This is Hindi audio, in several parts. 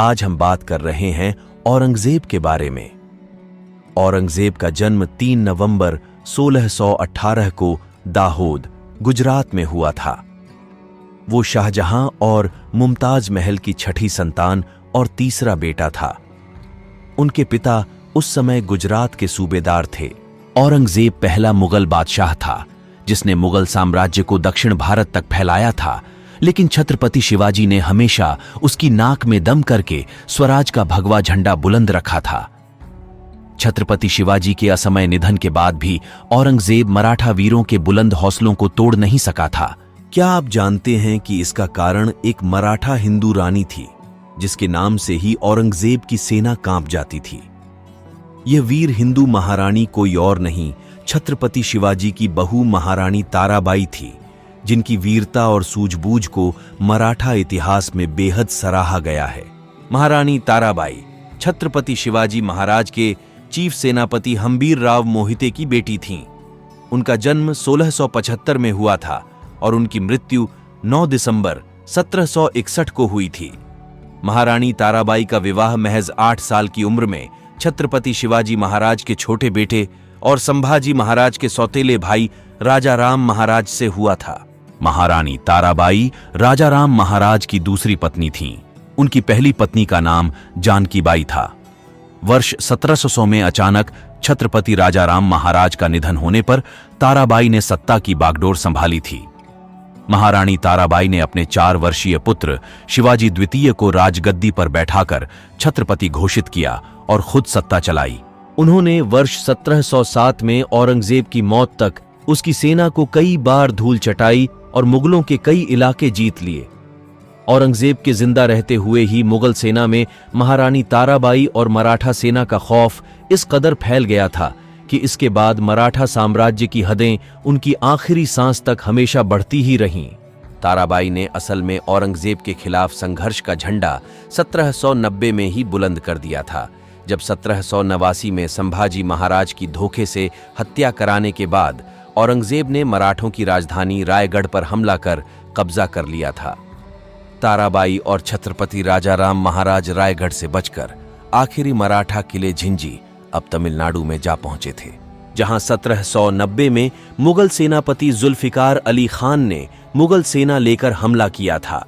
आज हम बात कर रहे हैं औरंगजेब के बारे में। औरंगजेब का जन्म 3 नवंबर 1618 को दाहोद, गुजरात में हुआ था। वो शाहजहां और मुमताज महल की छठी संतान और तीसरा बेटा था। उनके पिता उस समय गुजरात के सूबेदार थे। औरंगजेब पहला मुगल बादशाह था जिसने मुगल साम्राज्य को दक्षिण भारत तक फैलाया था, लेकिन छत्रपति शिवाजी ने हमेशा उसकी नाक में दम करके स्वराज का भगवा झंडा बुलंद रखा था। छत्रपति शिवाजी के असमय निधन के बाद भी औरंगजेब मराठा वीरों के बुलंद हौसलों को तोड़ नहीं सका था। क्या आप जानते हैं कि इसका कारण एक मराठा हिंदू रानी थी जिसके नाम से ही औरंगजेब की सेना कांप जाती थी। यह वीर हिंदू महारानी कोई और नहीं, छत्रपति शिवाजी की बहू महारानी ताराबाई थी, जिनकी वीरता और सूझबूझ को मराठा इतिहास में बेहद सराहा गया है। महारानी ताराबाई छत्रपति शिवाजी महाराज के चीफ सेनापति हम्बीर राव मोहिते की बेटी थीं। उनका जन्म 1675 में हुआ था और उनकी मृत्यु 9 दिसंबर 1761 को हुई थी। महारानी ताराबाई का विवाह महज 8 साल की उम्र में छत्रपति शिवाजी महाराज के छोटे बेटे और संभाजी महाराज के सौतेले भाई राजा राम महाराज से हुआ था। महारानी ताराबाई राजा राम महाराज की दूसरी पत्नी थीं। उनकी पहली पत्नी का नाम जानकीबाई था। वर्ष 1700 में अचानक छत्रपति राजा राम महाराज का निधन होने पर ताराबाई ने सत्ता की बागडोर संभाली थी। महारानी ताराबाई ने अपने 4 वर्षीय पुत्र शिवाजी द्वितीय को राजगद्दी पर बैठाकर छत्रपति घोषित किया और खुद सत्ता चलाई। उन्होंने वर्ष 1707 में औरंगजेब की मौत तक उसकी सेना को कई बार धूल चटाई और मुगलों के कई इलाके जीत लिए। औरंगजेब के जिंदा रहते हुए ही मुगल सेना में महारानी ताराबाई और मराठा सेना का खौफ इस कदर फैल गया था कि इसके बाद मराठा साम्राज्य की हदें उनकी आखिरी सांस तक हमेशा बढ़ती ही रहीं। ताराबाई ने असल में औरंगजेब के खिलाफ संघर्ष का झंडा 1790 में ही बुलंद कर दिया था, जब 1789 में संभाजी महाराज की धोखे से हत्या कराने के बाद औरंगजेब ने मराठों की राजधानी रायगढ़ पर हमला कर कब्जा कर लिया था। ताराबाई और छत्रपति राजा राम महाराज रायगढ़ से बचकर आखिरी मराठा किले झिंजी, अब तमिलनाडु में जा पहुंचे थे, जहां 1790 में मुगल सेनापति जुल्फिकार अली खान ने मुगल सेना लेकर हमला किया था।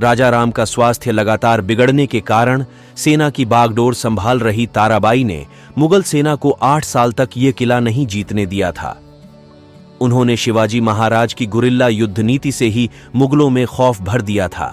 राजा राम का स्वास्थ्य लगातार बिगड़ने के कारण सेना की बागडोर संभाल रही ताराबाई ने मुगल सेना को 8 साल तक ये किला नहीं जीतने दिया था। उन्होंने शिवाजी महाराज की गुरिल्ला युद्ध नीति से ही मुगलों में खौफ भर दिया था।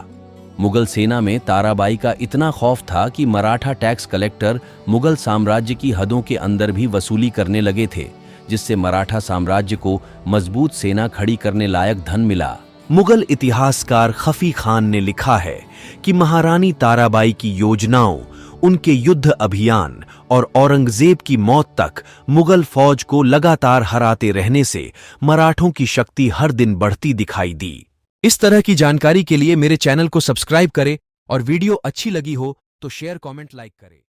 मुगल सेना में ताराबाई का इतना खौफ था कि मराठा टैक्स कलेक्टर मुगल साम्राज्य की हदों के अंदर भी वसूली करने लगे थे, जिससे मराठा साम्राज्य को मजबूत सेना खड़ी करने लायक धन मिला। मुगल इतिहासकार खफी खान ने लिखा है कि महारानी ताराबाई की योजनाओं, उनके युद्ध अभियान और औरंगजेब की मौत तक मुगल फौज को लगातार हराते रहने से मराठों की शक्ति हर दिन बढ़ती दिखाई दी। इस तरह की जानकारी के लिए मेरे चैनल को सब्सक्राइब करें और वीडियो अच्छी लगी हो तो शेयर, कमेंट, लाइक करें।